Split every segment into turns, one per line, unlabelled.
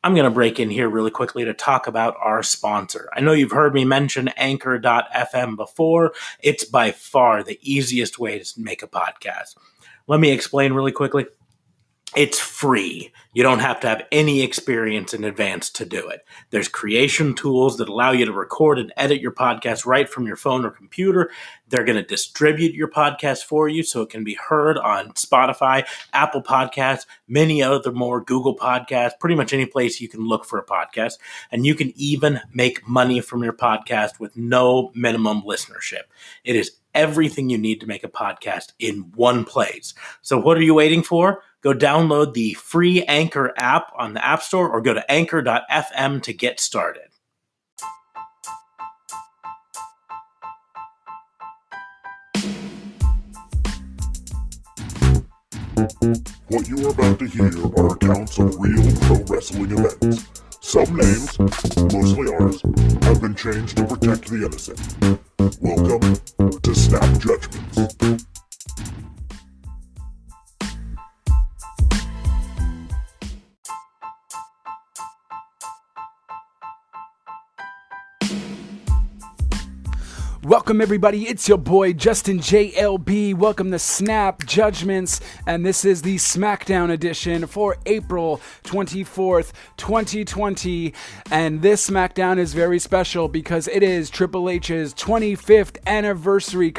I'm going to break in here really quickly to talk about our sponsor. I know you've heard me mention Anchor.fm before. It's by far the easiest way to make a podcast. Let me explain really quickly. It's free. You don't have to have any experience in advance to do it. There's creation tools that allow you to record and edit your podcast right from your phone or computer. They're going to distribute your podcast for you so it can be heard on Spotify, Apple Podcasts, many other more, Google Podcasts, pretty much any place you can look for a podcast. And you can even make money from your podcast with no minimum listenership. It is everything you need to make a podcast in one place. So what are you waiting for? Go download the free Anchor app on the App Store or go to anchor.fm to get started.
What you are about to hear are accounts of real pro wrestling events. Some names, mostly ours, have been changed to protect the innocent. Welcome to Snap Judgements.
Welcome everybody, it's your boy Justin JLB. Welcome to Snap Judgements, and this is the Smackdown edition for April 24th, 2020. And this Smackdown is very special because it is Triple H's 25th anniversary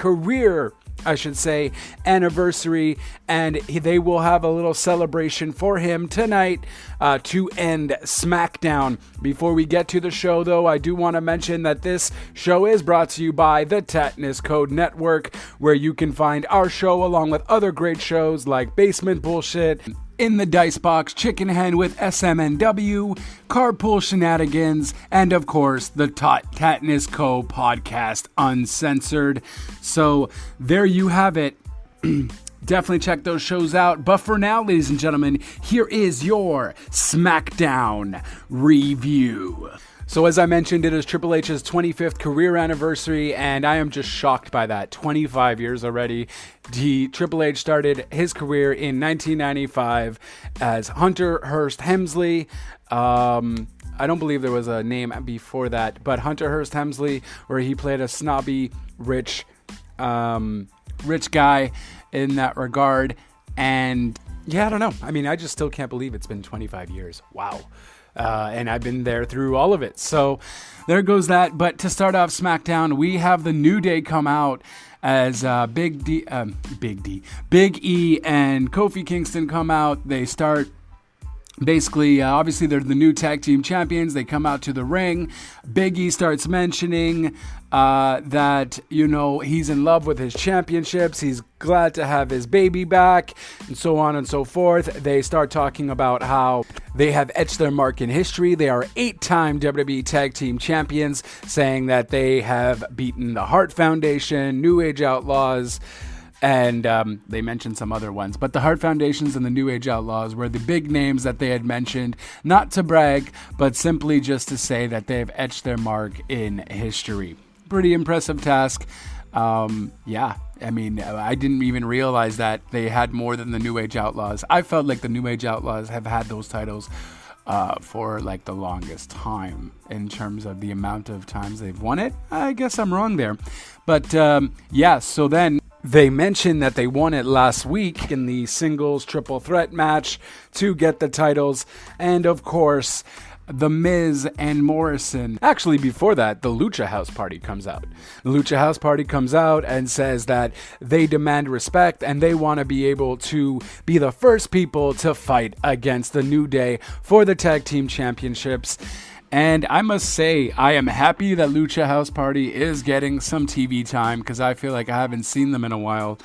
anniversary, and they will have a little celebration for him tonight to end Smackdown. Before we get to the show, though, I do want to mention that this show is brought to you by the Tetanus Code Network, where you can find our show along with other great shows like Basement Bullshit, In the Dice Box, Chicken Hen with SMNW, Carpool Shenanigans, and of course the Tetanus Co podcast Uncensored. So there you have it. Definitely check those shows out. But for now, ladies and gentlemen, here is your Smackdown review. So as I mentioned, it is Triple H's 25th career anniversary, and I am just shocked by that. 25 years already. Triple H started his career in 1995 as Hunter Hearst Helmsley. I don't believe there was a name before that, but Hunter Hearst Helmsley, where he played a snobby, rich guy in that regard. And yeah, I don't know. I mean, I just still can't believe it's been 25 years. Wow. And I've been there through all of it. So there goes that. But to start off SmackDown, we have the New Day come out as Big E and Kofi Kingston come out. They start basically, obviously they're the new tag team champions. They come out to the ring. Big E starts mentioning that, you know, he's in love with his championships. He's glad to have his baby back, and so on and so forth. They start talking about how they have etched their mark in history. They are 8-time WWE Tag Team Champions, saying that they have beaten the Hart Foundation, New Age Outlaws, and they mentioned some other ones. But the Hart Foundations and the New Age Outlaws were the big names that they had mentioned, not to brag, but simply just to say that they have etched their mark in history. Pretty impressive task. Yeah, I mean, I didn't even realize that they had more than the New Age Outlaws. I felt like the New Age Outlaws have had those titles for like the longest time in terms of the amount of times they've won it. I guess I'm wrong there. But yeah, so then they mentioned that they won it last week in the singles triple threat match to get the titles. And of course, The Miz and Morrison. Actually, before that, the Lucha House Party comes out. The Lucha House Party comes out and says that they demand respect and they want to be able to be the first people to fight against the New Day for the Tag Team Championships. And I must say, I am happy that Lucha House Party is getting some TV time because I feel like I haven't seen them in a while.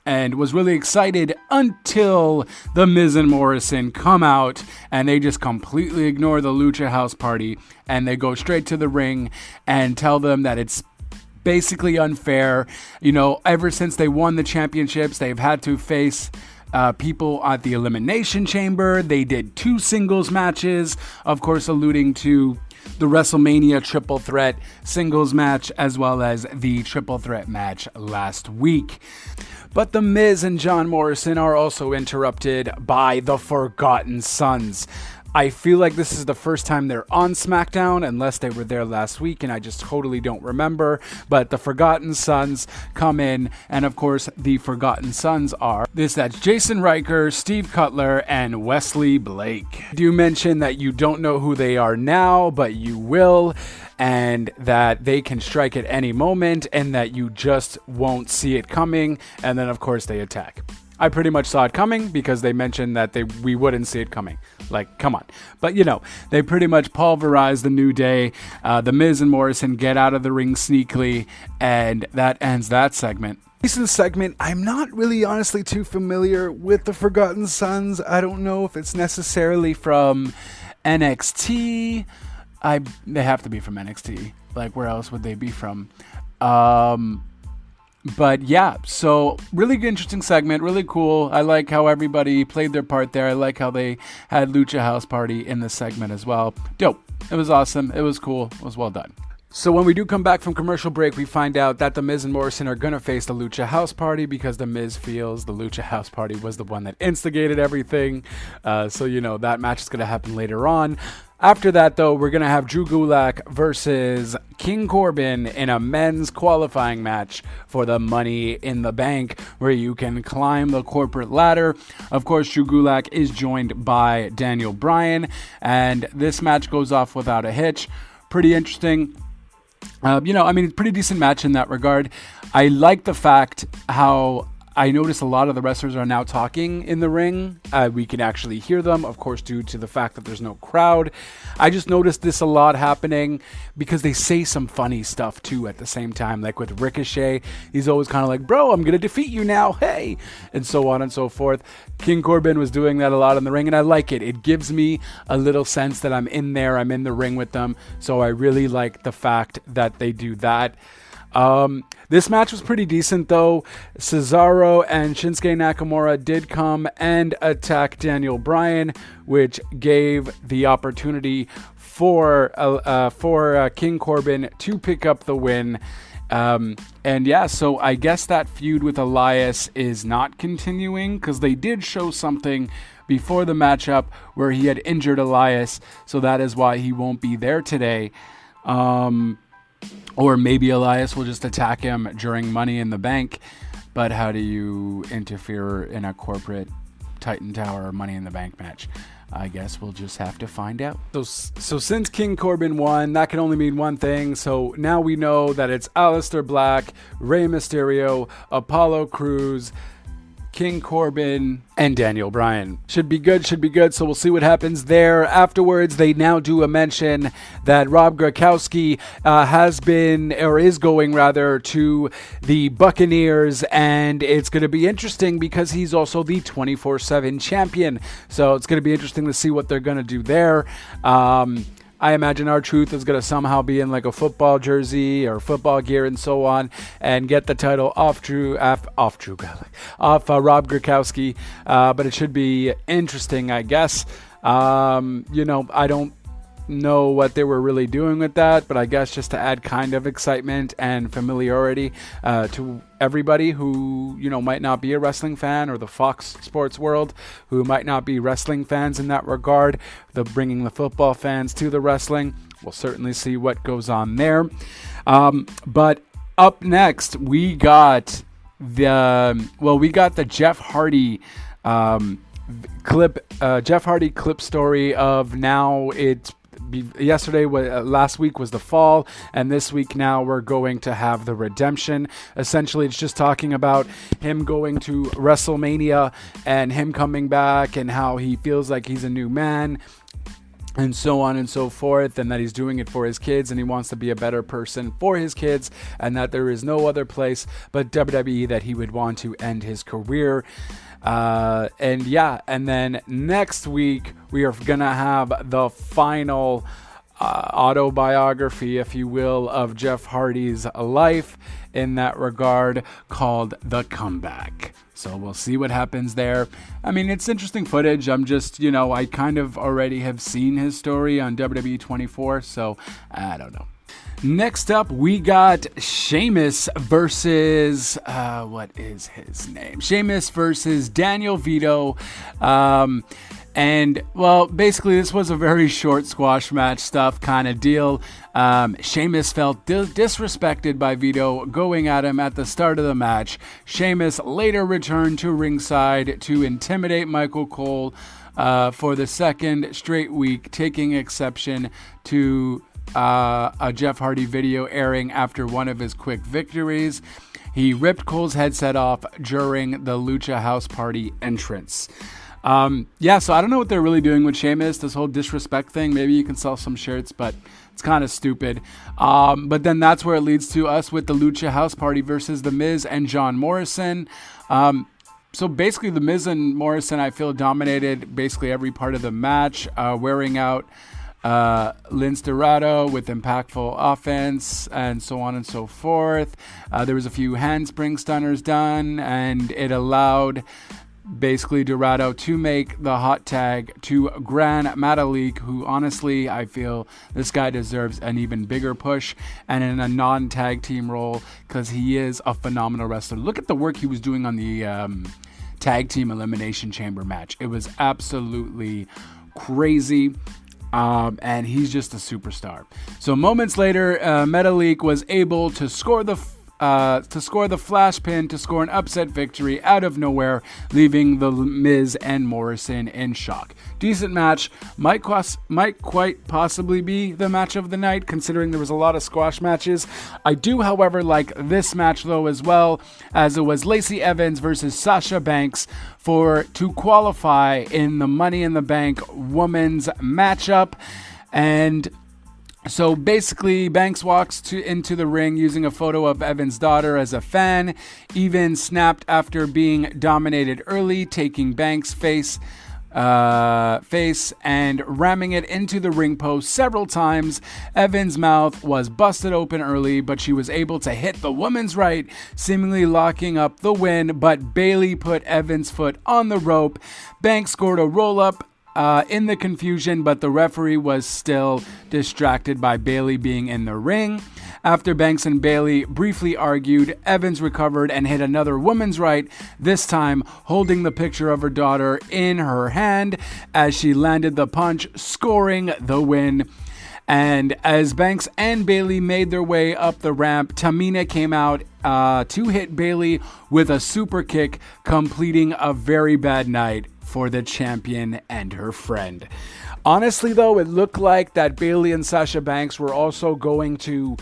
And was really excited until The Miz and Morrison come out and they just completely ignore the Lucha House Party and they go straight to the ring and tell them that it's basically unfair. You know, ever since they won the championships, they've had to face people at the Elimination Chamber. They did 2 singles matches, of course, alluding to the WrestleMania triple threat singles match as well as the triple threat match last week. But The Miz and John Morrison are also interrupted by the Forgotten Sons. I feel like this is the first time they're on SmackDown, unless they were there last week and I just totally don't remember. But the Forgotten Sons come in, and of course the Forgotten Sons are that's Jason Riker, Steve Cutler, and Wesley Blake. Do mention that you don't know who they are now, but you will, and that they can strike at any moment, and that you just won't see it coming, and then of course they attack. I pretty much saw it coming because they mentioned that we wouldn't see it coming. Like, come on. But, they pretty much pulverize the New Day. The Miz and Morrison get out of the ring sneakily, and that ends that segment. Recent segment, I'm not really honestly too familiar with the Forgotten Sons. I don't know if it's necessarily from NXT. They have to be from NXT. Like, where else would they be from? But yeah, so really interesting segment, really cool. I like how everybody played their part there. I like how they had Lucha House Party in the segment as well. Dope. It was awesome. It was cool. It was well done. So when we do come back from commercial break, we find out that The Miz and Morrison are going to face the Lucha House Party because The Miz feels the Lucha House Party was the one that instigated everything. So that match is going to happen later on. After that, though, we're going to have Drew Gulak versus King Corbin in a men's qualifying match for the Money in the Bank, where you can climb the corporate ladder. Of course, Drew Gulak is joined by Daniel Bryan, and this match goes off without a hitch. Pretty interesting. Pretty decent match in that regard. I like the fact how I notice a lot of the wrestlers are now talking in the ring. We can actually hear them, of course, due to the fact that there's no crowd. I just noticed this a lot happening because they say some funny stuff, too, at the same time. Like with Ricochet, he's always kind of like, bro, I'm going to defeat you now, hey! And so on and so forth. King Corbin was doing that a lot in the ring, and I like it. It gives me a little sense that I'm in there, I'm in the ring with them. So I really like the fact that they do that. This match was pretty decent, though. Cesaro and Shinsuke Nakamura did come and attack Daniel Bryan, which gave the opportunity for King Corbin to pick up the win. So I guess that feud with Elias is not continuing because they did show something before the matchup where he had injured Elias, so that is why he won't be there today. Or maybe Elias will just attack him during Money in the Bank. But how do you interfere in a corporate Titan Tower Money in the Bank match? I guess we'll just have to find out. So since King Corbin won, that can only mean one thing. So now we know that it's Aleister Black, Rey Mysterio, Apollo Crews, King Corbin, and Daniel Bryan. Should be good, so we'll see what happens there. Afterwards, they now do a mention that Rob Gronkowski is going to the Buccaneers, and it's going to be interesting because he's also the 24/7 champion. So it's going to be interesting to see what they're going to do there. I imagine R-Truth is going to somehow be in like a football jersey or football gear and so on and get the title off Rob Gronkowski. But it should be interesting, I guess. I don't know what they were really doing with that, but I guess just to add kind of excitement and familiarity to everybody who might not be a wrestling fan, or the Fox Sports world who might not be wrestling fans in that regard. Bringing the football fans to the wrestling. We'll certainly see what goes on there. But up next, we got the Jeff Hardy clip story of now it's. Last week was the fall, and this week now we're going to have the redemption. Essentially, it's just talking about him going to WrestleMania and him coming back and how he feels like he's a new man and so on and so forth, and that he's doing it for his kids and he wants to be a better person for his kids, and that there is no other place but WWE that he would want to end his career. And then next week we are gonna have the final autobiography, if you will, of Jeff Hardy's life in that regard, called The Comeback. So we'll see what happens there. I mean, it's interesting footage. I'm just, I kind of already have seen his story on WWE 24, so I don't know. Next up, we got Sheamus versus, what is his name? Sheamus versus Daniel Vito. And, well, basically, this was a very short squash match stuff kind of deal. Sheamus felt disrespected by Vito going at him at the start of the match. Sheamus later returned to ringside to intimidate Michael Cole for the second straight week, taking exception to a Jeff Hardy video airing after one of his quick victories. He ripped Cole's headset off during the Lucha House Party entrance. So I don't know what they're really doing with Sheamus, this whole disrespect thing. Maybe you can sell some shirts, but it's kind of stupid. But then that's where it leads to us with the Lucha House Party versus The Miz and John Morrison. So basically, The Miz and Morrison, I feel, dominated basically every part of the match, wearing out Lince Dorado with impactful offense and so on and so forth. There was a few handspring stunners done, and it allowed basically Dorado to make the hot tag to Gran Metalik, who honestly I feel this guy deserves an even bigger push and in a non-tag team role because he is a phenomenal wrestler. Look at the work he was doing on the tag team elimination chamber match. It was absolutely crazy. And he's just a superstar. So moments later, Metalik was able to score the flash pin to score an upset victory out of nowhere, leaving the Miz and Morrison in shock. Decent match, might quite possibly be the match of the night, considering there was a lot of squash matches. I do, however, like this match though as well, as it was Lacey Evans versus Sasha Banks to qualify in the Money in the Bank women's matchup. And so basically, Banks walks into the ring using a photo of Evans' daughter as a fan. Even snapped after being dominated early, taking Banks' face and ramming it into the ring post several times. Evans' mouth was busted open early, but she was able to hit the woman's right, seemingly locking up the win, but Bayley put Evans' foot on the rope. Banks scored a roll-up in the confusion, but the referee was still distracted by Bayley being in the ring. After Banks and Bayley briefly argued, Evans recovered and hit another woman's right, this time holding the picture of her daughter in her hand as she landed the punch, scoring the win. And as Banks and Bayley made their way up the ramp, Tamina came out to hit Bayley with a super kick, completing a very bad night for the champion and her friend. Honestly, though, it looked like that Bayley and Sasha Banks were also going to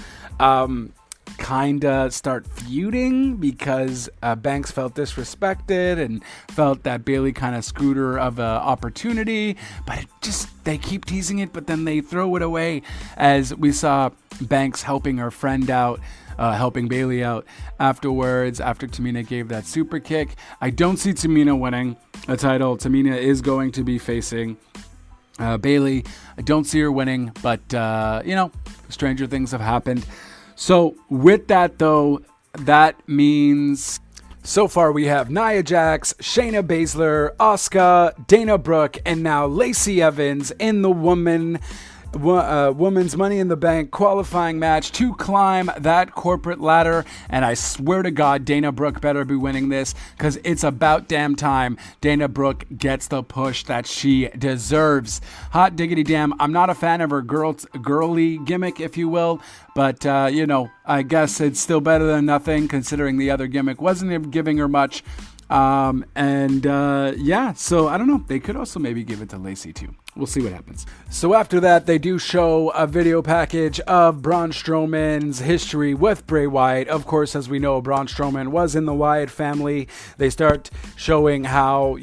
kind of start feuding because Banks felt disrespected and felt that Bayley kind of screwed her of an opportunity, but they keep teasing it, but then they throw it away, as we saw Banks helping her friend out, helping Bayley out afterwards, after Tamina gave that super kick. I don't see Tamina winning a title. Tamina is going to be facing Bayley. I don't see her winning, but stranger things have happened. So with that though, that means so far we have Nia Jax, Shayna Baszler, Asuka, Dana Brooke, and now Lacey Evans in the women's Money in the Bank qualifying match to climb that corporate ladder. And I swear to God, Dana Brooke better be winning this, because it's about damn time Dana Brooke gets the push that she deserves. Hot diggity damn, I'm not a fan of her girly gimmick, if you will, but I guess it's still better than nothing, considering the other gimmick wasn't giving her much. So I don't know. They could also maybe give it to Lacey too. We'll see what happens. So after that, they do show a video package of Braun Strowman's history with Bray Wyatt. Of course, as we know, Braun Strowman was in the Wyatt family. They start showing how,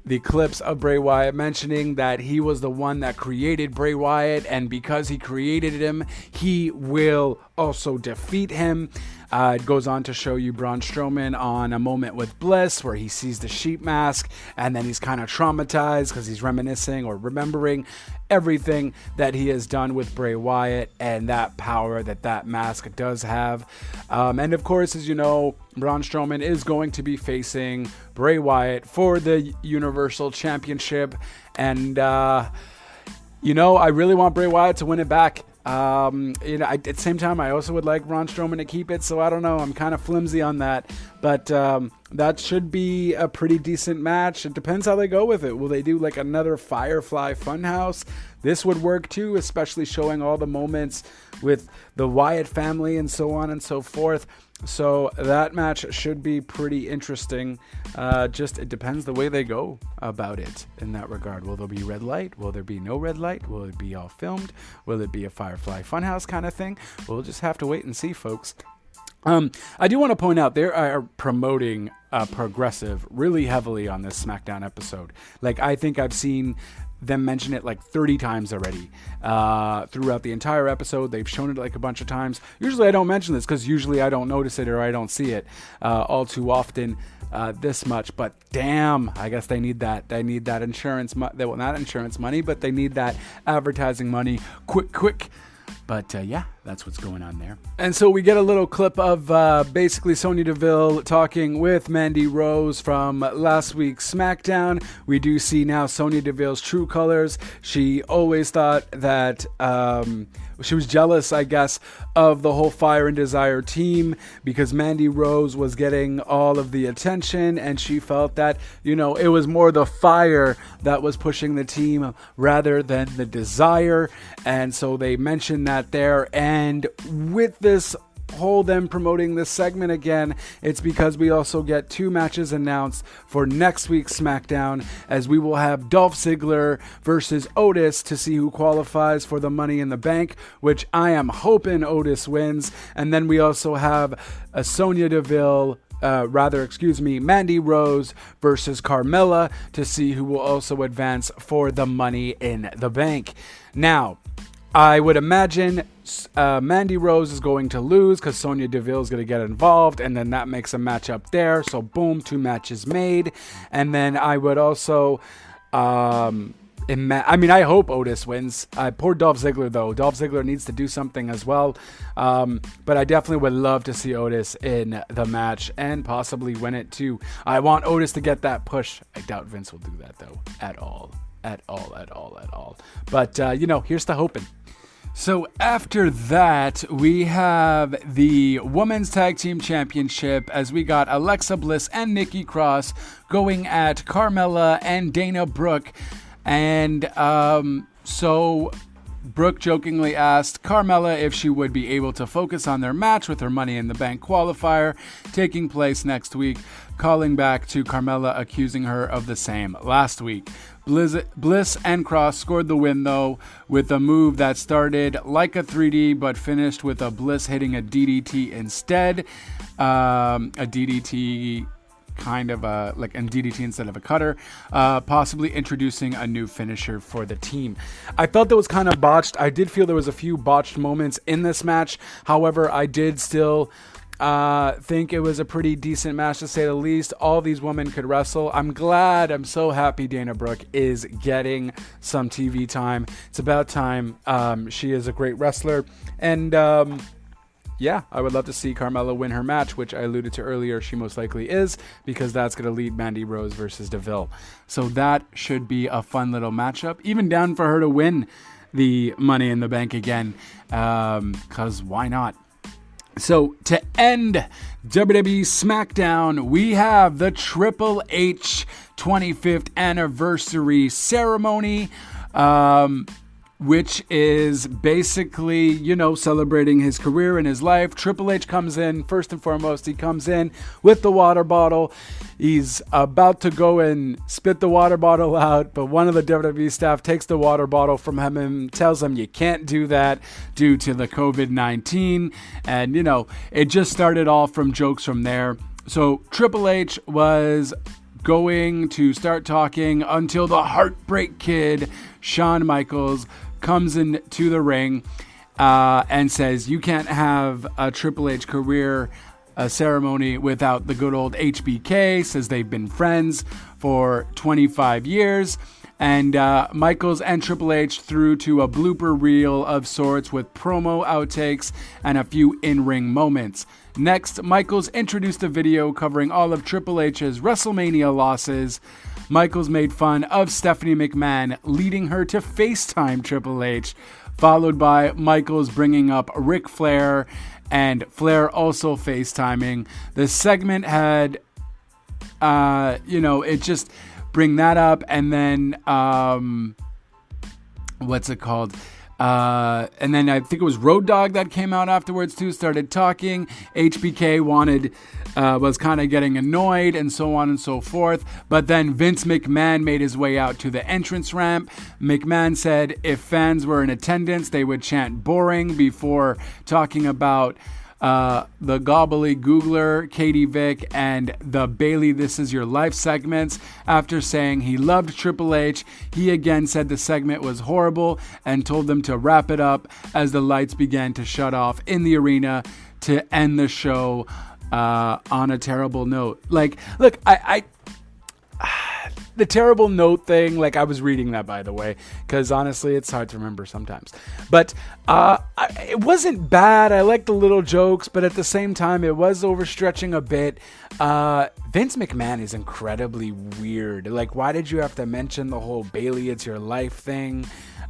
the clips of Bray Wyatt mentioning that he was the one that created Bray Wyatt, and because he created him, he will also defeat him. It goes on to show you Braun Strowman on A Moment with Bliss, where he sees the sheep mask, and then he's kind of traumatized because he's reminiscing or remembering everything that he has done with Bray Wyatt and that power that mask does have. And of course, as you know, Braun Strowman is going to be facing Bray Wyatt for the Universal Championship. And, I really want Bray Wyatt to win it back. At the same time, I also would like Braun Strowman to keep it, so I don't know. I'm kind of flimsy on that, but that should be a pretty decent match. It depends how they go with it. Will they do like another Firefly Funhouse? This would work too, especially showing all the moments with the Wyatt family and so on and so forth. So that match should be pretty interesting. Just it depends the way they go about it in that regard. Will there be red light? Will there be no red light? Will it be all filmed? Will it be a Firefly Funhouse kind of thing? We'll just have to wait and see, folks. I do want to point out they are promoting Progressive really heavily on this SmackDown episode. Like, I think I've seen them mention it like 30 times already throughout the entire episode. They've shown it like a bunch of times. Usually I don't mention this because usually I don't notice it or I don't see it all too often this much. But damn, I guess they need that. They need that insurance. Well, not insurance money, but they need that advertising money quick. But yeah, that's what's going on there. And so we get a little clip of basically Sonya Deville talking with Mandy Rose from last week's SmackDown. We do see now Sonya Deville's true colors. She always thought that she was jealous, I guess, of the whole Fire and Desire team because Mandy Rose was getting all of the attention, and she felt that, you know, it was more the Fire that was pushing the team rather than the Desire. And so they mentioned that there. And with this whole them promoting this segment again, it's because we also get 2 matches announced for next week's SmackDown, as we will have Dolph Ziggler versus Otis to see who qualifies for the Money in the Bank, which I am hoping Otis wins. And then we also have a Sonya Deville Mandy Rose versus Carmella to see who will also advance for the Money in the Bank. Now, I would imagine Mandy Rose is going to lose because Sonya Deville is going to get involved, and then that makes a match up there. So boom, 2 matches made. And then I would also, I hope Otis wins. Poor Dolph Ziggler, though. Dolph Ziggler needs to do something as well. But I definitely would love to see Otis in the match and possibly win it too. I want Otis to get that push. I doubt Vince will do that, though, at all. But, here's to hoping. So after that, we have the Women's Tag Team Championship, as we got Alexa Bliss and Nikki Cross going at Carmella and Dana Brooke. And so Brooke jokingly asked Carmella if she would be able to focus on their match with her Money in the Bank qualifier taking place next week, calling back to Carmella accusing her of the same last week. Bliss and Cross scored the win, though, with a move that started like a 3D but finished with a Bliss hitting a DDT instead. A DDT kind of like a DDT instead of a cutter, possibly introducing a new finisher for the team. I felt that was kind of botched. I did feel there was a few botched moments in this match. However, I did still think it was a pretty decent match, to say the least. All these women could wrestle. I'm so happy Dana Brooke is getting some TV time. It's about time. She is a great wrestler. And yeah, I would love to see Carmella win her match, which I alluded to earlier she most likely is, because that's going to lead Mandy Rose versus Deville. So that should be a fun little matchup. Even down for her to win the Money in the Bank again, because why not? So to end WWE SmackDown, we have the Triple H 25th anniversary ceremony, which is basically, celebrating his career and his life. Triple H comes in, first and foremost, he comes in with the water bottle. He's about to go and spit the water bottle out, but one of the WWE staff takes the water bottle from him and tells him you can't do that due to the COVID-19. And, it just started off from jokes from there. So Triple H was going to start talking until the Heartbreak Kid, Shawn Michaels, comes into the ring and says, you can't have a Triple H career ceremony without the good old HBK, says they've been friends for 25 years. And Michaels and Triple H threw to a blooper reel of sorts with promo outtakes and a few in-ring moments. Next, Michaels introduced a video covering all of Triple H's WrestleMania losses. Michaels made fun of Stephanie McMahon, leading her to FaceTime Triple H, followed by Michaels bringing up Ric Flair and Flair also FaceTiming. The segment had it just bring that up. And then, what's it called? And then I think it was Road Dogg that came out afterwards too, started talking. HBK was kind of getting annoyed and so on and so forth. But then Vince McMahon made his way out to the entrance ramp. McMahon said if fans were in attendance, they would chant boring before talking about the Gobbly-Googler, Katie Vick, and the Bailey This Is Your Life segments. After saying he loved Triple H, he again said the segment was horrible and told them to wrap it up as the lights began to shut off in the arena to end the show on a terrible note. Like, look, the terrible note thing, like I was reading that, by the way, because honestly, it's hard to remember sometimes. But it wasn't bad. I liked the little jokes, but at the same time, it was overstretching a bit. Vince McMahon is incredibly weird. Like, why did you have to mention the whole Bailey It's Your Life thing?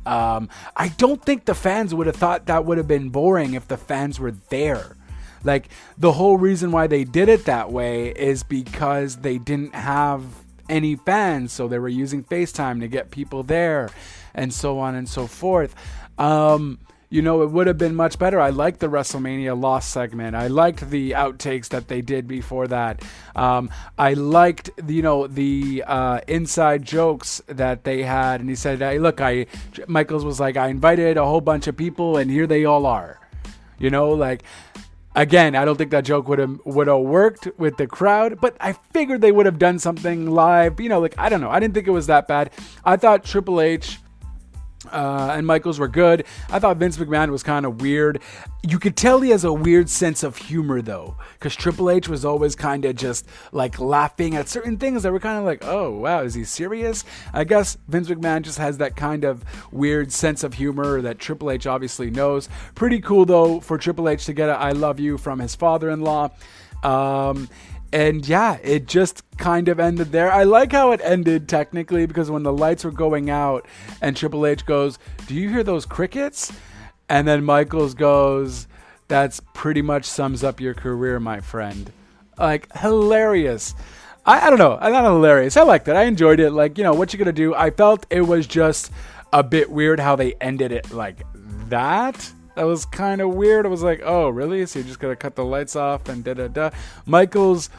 I don't think the fans would have thought that would have been boring if the fans were there. Like, the whole reason why they did it that way is because they didn't have any fans, so they were using FaceTime to get people there and so on and so forth. It would have been much better. I liked the WrestleMania Lost segment. I liked the outtakes that they did before that. I liked, the inside jokes that they had. And he said, hey, look, Michaels was like, I invited a whole bunch of people and here they all are. Again, I don't think that joke would have worked with the crowd, but I figured they would have done something live. I don't know. I didn't think it was that bad. I thought Triple H and Michaels were good. I thought Vince McMahon was kind of weird. You could tell he has a weird sense of humor, though, because Triple H was always kind of just like laughing at certain things that were kind of like, oh, wow, is he serious? I guess Vince McMahon just has that kind of weird sense of humor that Triple H obviously knows. Pretty cool, though, for Triple H to get a I love you from his father-in-law. And yeah, it just kind of ended there. I like how it ended technically, because when the lights were going out and Triple H goes, do you hear those crickets? And then Michaels goes, that's pretty much sums up your career, my friend. Like, hilarious. I don't know. I'm not hilarious. I liked it. I enjoyed it. Like, what you gonna do? I felt it was just a bit weird how they ended it like that. That was kind of weird. I was like, oh, really? So you're just going to cut the lights off and da-da-da. Michael's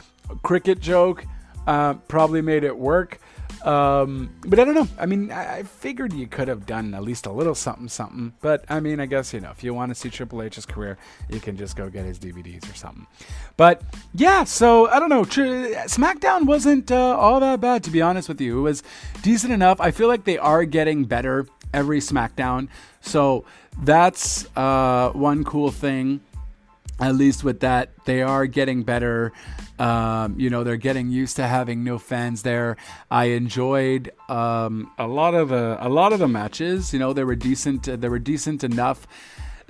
cricket joke probably made it work. But I don't know. I mean, I figured you could have done at least a little something. But, I mean, I guess, if you want to see Triple H's career, you can just go get his DVDs or something. But, yeah, so, I don't know. Smackdown wasn't all that bad, to be honest with you. It was decent enough. I feel like they are getting better every Smackdown. So that's one cool thing, at least with that. They are getting better. They're getting used to having no fans there. I enjoyed a lot of the matches. They were decent. They were decent enough.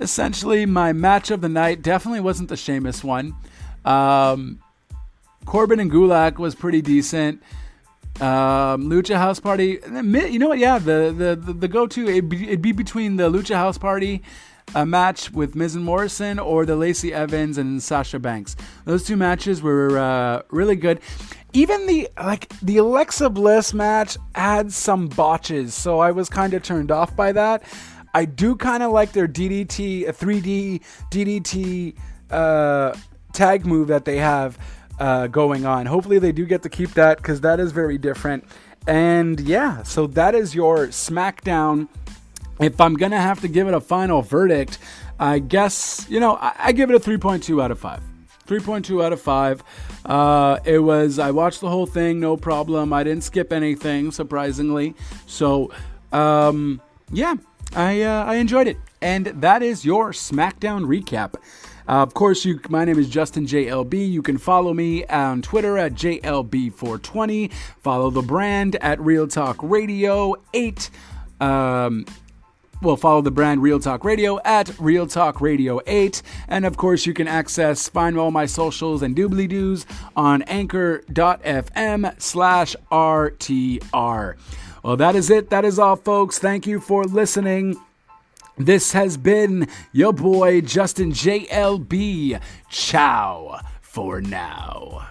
Essentially, my match of the night definitely wasn't the Sheamus one. Corbin and Gulak was pretty decent. Lucha House Party, you know what? Yeah, the go-to it'd be between the Lucha House Party match with Miz and Morrison or the Lacey Evans and Sasha Banks. Those two matches were really good. Even the Alexa Bliss match had some botches, so I was kind of turned off by that. I do kind of like their DDT 3D DDT tag move that they have going on. Hopefully they do get to keep that, because that is very different. And yeah, so that is your Smackdown. If I'm gonna have to give it a final verdict, I guess I give it a 3.2 out of 5. 3.2 out of 5. I watched the whole thing, no problem. I didn't skip anything, surprisingly. So yeah, I enjoyed it. And that is your Smackdown recap. Of course, my name is Justin JLB. You can follow me on Twitter at JLB420. Follow the brand at Real Talk Radio 8. Follow the brand Real Talk Radio at Real Talk Radio 8. And of course, you can find all my socials and doobly-doos on anchor.fm/RTR. Well, that is it. That is all, folks. Thank you for listening. This has been your boy, Justin JLB. Ciao for now.